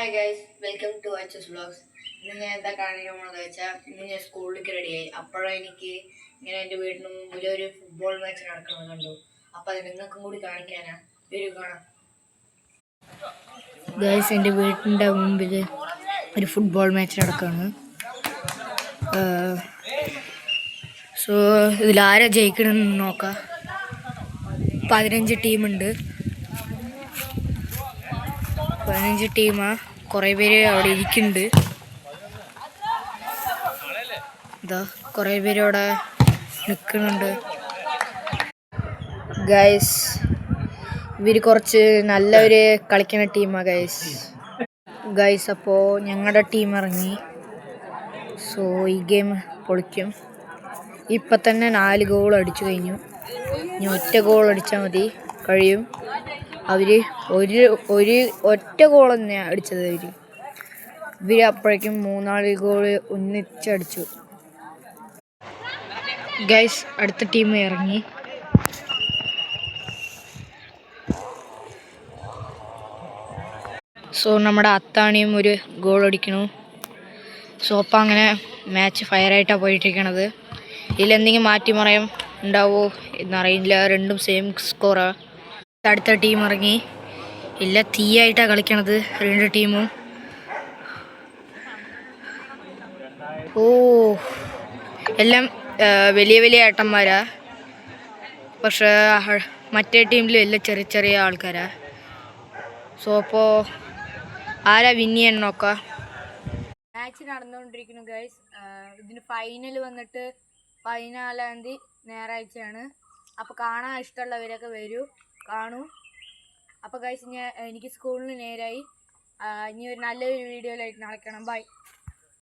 Hi guys, welcome to HS vlogs. ഇന്ന് ഞാൻ എന്താ കാണിക്കാൻ പോകുന്നത് വെച്ചാൽ ഇന്ന് ഞാൻ സ്കൂളിലേക്ക് റെഡിയായി. അപ്പോഴാണ് എനിക്ക് ഇങ്ങനെ എൻ്റെ വീടിന് മുമ്പിൽ ഒരു ഫുട്ബോൾ മാച്ച് നടക്കുന്നത് കണ്ടു. അപ്പോൾ അത് നിങ്ങൾക്കും കൂടി കാണിക്കാനാ. വരും കാണാം. ഗൈസ്, എൻ്റെ വീടിൻ്റെ മുമ്പിൽ ഒരു ഫുട്ബോൾ മാച്ച് നടക്കുകയാണ്. സോ ഇതിലാരാ ജയിക്കണമെന്ന് നോക്കാം. 15 ടീമുണ്ട്. 15 ടീമാ. കുറേ പേര് അവിടെ ഇരിക്കുന്നുണ്ട്. ഇതാ കുറേ പേര് അവിടെ നിൽക്കുന്നുണ്ട്. ഗൈസ്, ഇവർ കുറച്ച് നല്ലവർ കളിക്കുന്ന ടീമാണ് ഗൈസ്. അപ്പോൾ ഞങ്ങളുടെ ടീം ഇറങ്ങി. സോ ഈ ഗെയിം പൊളിക്കും. ഇപ്പം തന്നെ 4 ഗോൾ അടിച്ചു കഴിഞ്ഞു. ഇനി ഒറ്റ ഗോൾ അടിച്ചാൽ മതി, കഴിയും. അവർ ഒറ്റ ഗോൾ തന്നെയാണ് അടിച്ചത്. ഇവർ അപ്പോഴേക്കും 3-4 ഗോൾ ഒന്നിച്ചടിച്ചു. ഗൈസ്, അടുത്ത ടീം ഇറങ്ങി. സോ നമ്മുടെ അത്താണിയും ഒരു ഗോൾ അടിക്കണു. സോ അപ്പം അങ്ങനെ മാച്ച് ഫയറായിട്ടാണ് പോയിട്ടിരിക്കണത്. ഇതിലെന്തെങ്കിലും മാറ്റിമറിയം ഉണ്ടാവുമോ എന്നറിയില്ല. രണ്ടും സെയിം സ്കോറാണ്. അടുത്ത ടീം ഇറങ്ങി. ഇല്ല, തീയായിട്ടാണ് കളിക്കണത് 2 ടീമും. ഓ, എല്ലാം വലിയ വലിയ ഏട്ടന്മാരാ. പക്ഷേ മറ്റേ ടീമിൽ എല്ലാം ചെറിയ ചെറിയ ആൾക്കാരാ. സോ അപ്പോൾ ആരാ വിൻ ചെയ്യാൻ നോക്കാം. മാച്ച് നടന്നുകൊണ്ടിരിക്കുന്നു ഗൈസ്. ഇതിന് ഫൈനൽ വന്നിട്ട് 14-ാം തീയതി ഞായറാഴ്ചയാണ്. അപ്പോൾ കാണാൻ ഇഷ്ടമുള്ളവരൊക്കെ വരൂ, കാണൂ. അപ്പോൾ ഗൈസ്, എനിക്ക് സ്കൂളിന് നേരായി. ഇനി ഒരു നല്ലൊരു വീഡിയോയിലായിട്ട് നടക്കണം. ബൈ.